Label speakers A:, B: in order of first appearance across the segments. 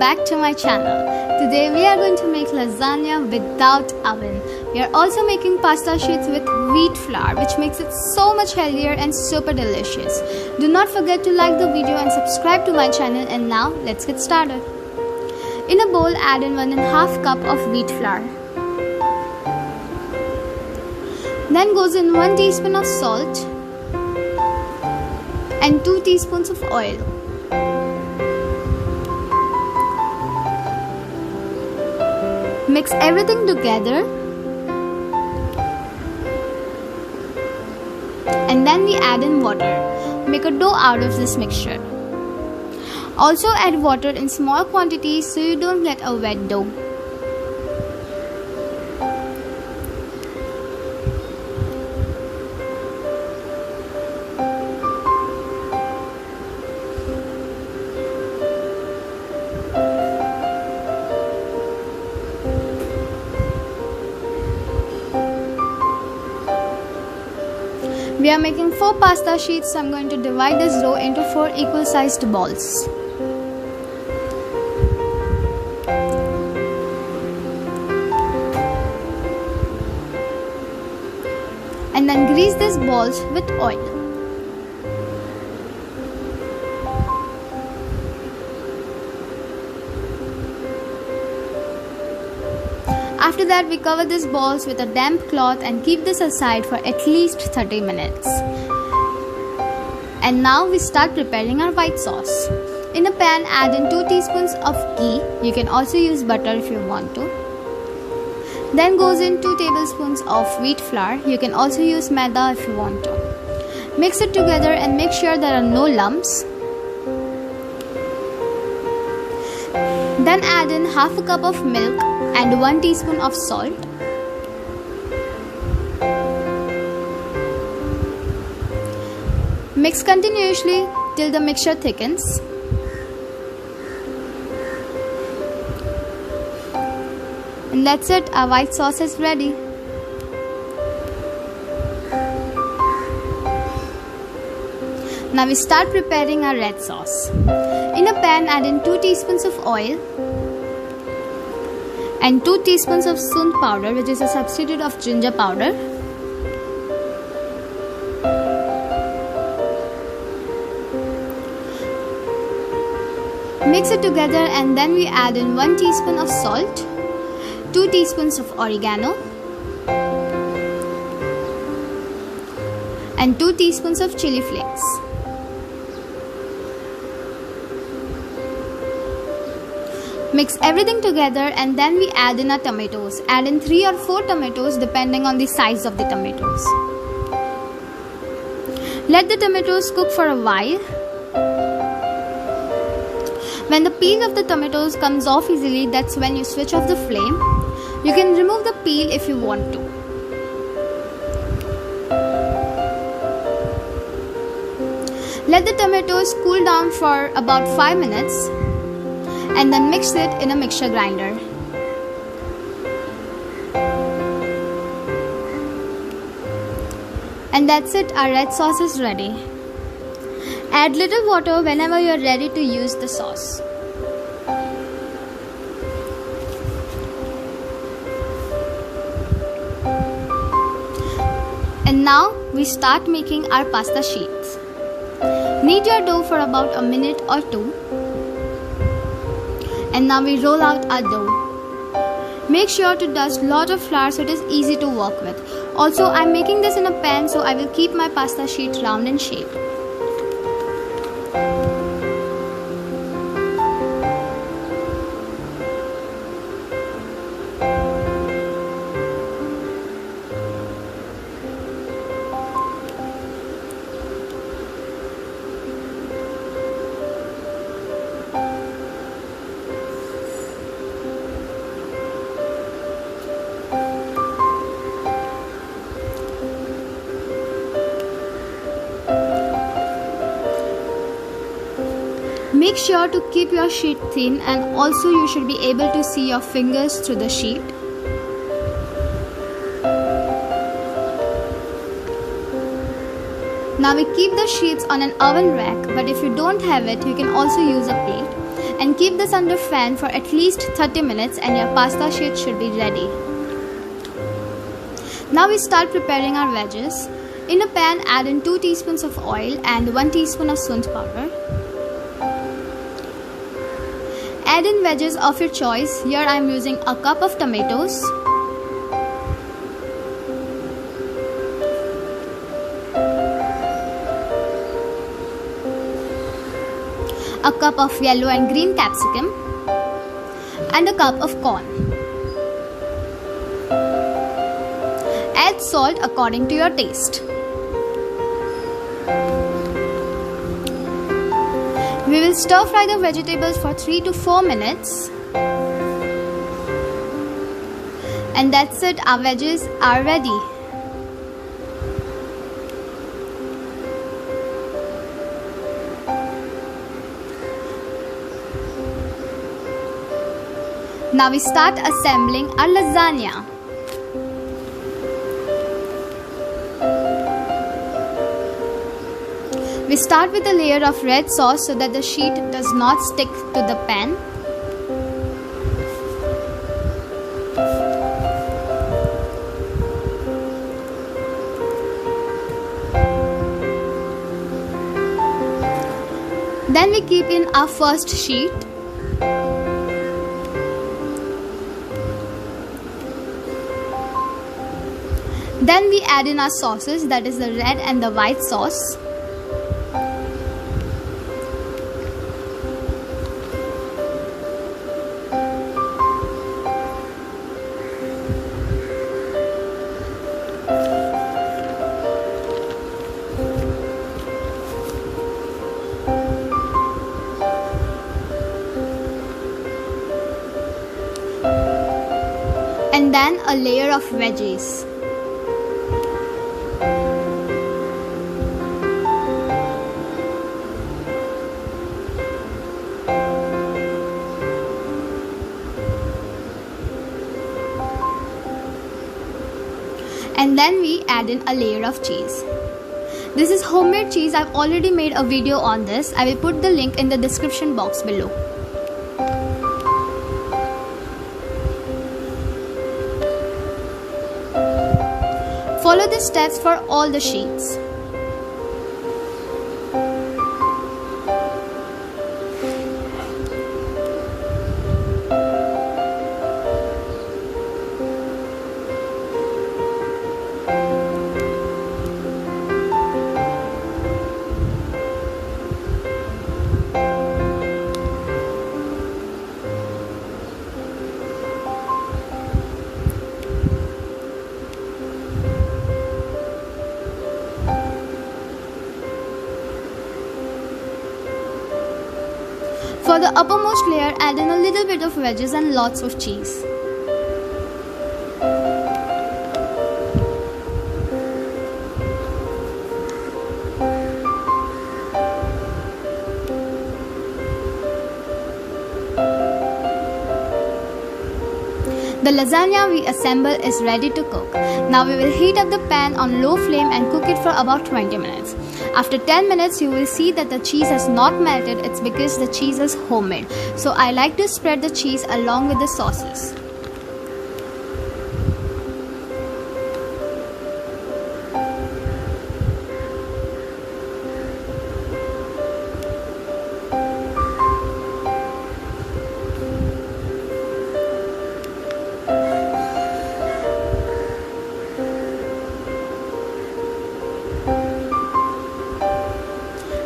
A: back to my channel. Today we are going to make lasagna without oven. We are also making pasta sheets with wheat flour, which makes it so much healthier and super delicious. Do not forget to like the video and subscribe to my channel. And now let's get started. In a bowl, add in 1.5 cup of wheat flour. Then goes in 1 teaspoon of salt and 2 teaspoons of oil. Mix everything together and then we add in water. Make a dough out of this mixture. Also add water in small quantities so you don't get a wet dough. We are making 4 pasta sheets, so I'm going to divide this dough into 4 equal sized balls. And then grease these balls with oil. After that, we cover these balls with a damp cloth and keep this aside for at least 30 minutes. And now we start preparing our white sauce. In a pan, add in 2 teaspoons of ghee. You can also use butter if you want to. Then goes in 2 tablespoons of wheat flour. You can also use maida if you want to. Mix it together and make sure there are no lumps. Then add in half a cup of milk and 1 teaspoon of salt. Mix continuously till the mixture thickens. And that's it, our white sauce is ready. Now we start preparing our red sauce. In a pan, add in 2 teaspoons of oil and 2 teaspoons of soon powder, which is a substitute of ginger powder. Mix it together and then we add in 1 teaspoon of salt, 2 teaspoons of oregano and 2 teaspoons of chili flakes. Mix everything together and then we add in our tomatoes. Add in 3 or 4 tomatoes depending on the size of the tomatoes. Let the tomatoes cook for a while. When the peel of the tomatoes comes off easily, that's when you switch off the flame. You can remove the peel if you want to. Let the tomatoes cool down for about 5 minutes. And then mix it in a mixture grinder. And that's it, our red sauce is ready. Add little water whenever you are ready to use the sauce. And now we start making our pasta sheets. Knead your dough for about a minute or 2. And now we roll out our dough. Make sure to dust lot of flour so it is easy to work with. Also, I'm making this in a pan, so I will keep my pasta sheet round in shape. Make sure to keep your sheet thin, and also you should be able to see your fingers through the sheet. Now we keep the sheets on an oven rack, but if you don't have it, you can also use a plate. and keep this under fan for at least 30 minutes and your pasta sheet should be ready. Now we start preparing our veggies. In a pan, add in 2 teaspoons of oil and 1 teaspoon of sundh powder. Add in veggies of your choice. Here I am using a cup of tomatoes, a cup of yellow and green capsicum, and a cup of corn. Add salt according to your taste. We will stir fry the vegetables for 3 to 4 minutes. And that's it, our veggies are ready. Now we start assembling our lasagna. We start with a layer of red sauce so that the sheet does not stick to the pan. Then we keep in our first sheet. Then we add in our sauces, that is the red and the white sauce. And then a layer of veggies. And then we add in a layer of cheese. This is homemade cheese. I've already made a video on this. I will put the link in the description box below. Follow the steps for all the sheets. For the uppermost layer, add in a little bit of veggies and lots of cheese. The lasagna we assemble is ready to cook. Now we will heat up the pan on low flame and cook it for about 20 minutes. After 10 minutes, you will see that the cheese has not melted. It's because the cheese is homemade. So I like to spread the cheese along with the sauces.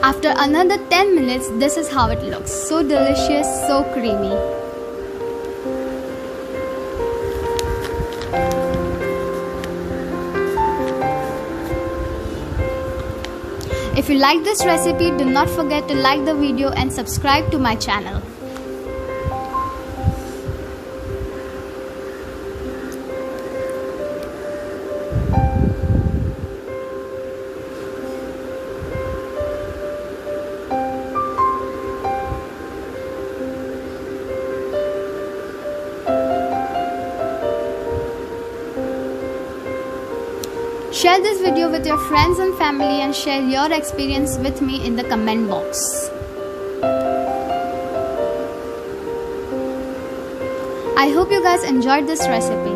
A: After another 10 minutes, this is how it looks. So delicious, so creamy. If you like this recipe, do not forget to like the video and subscribe to my channel. Share this video with your friends and family and share your experience with me in the comment box. I hope you guys enjoyed this recipe.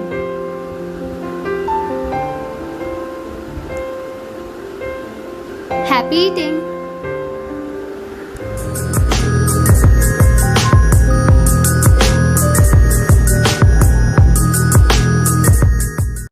A: Happy eating!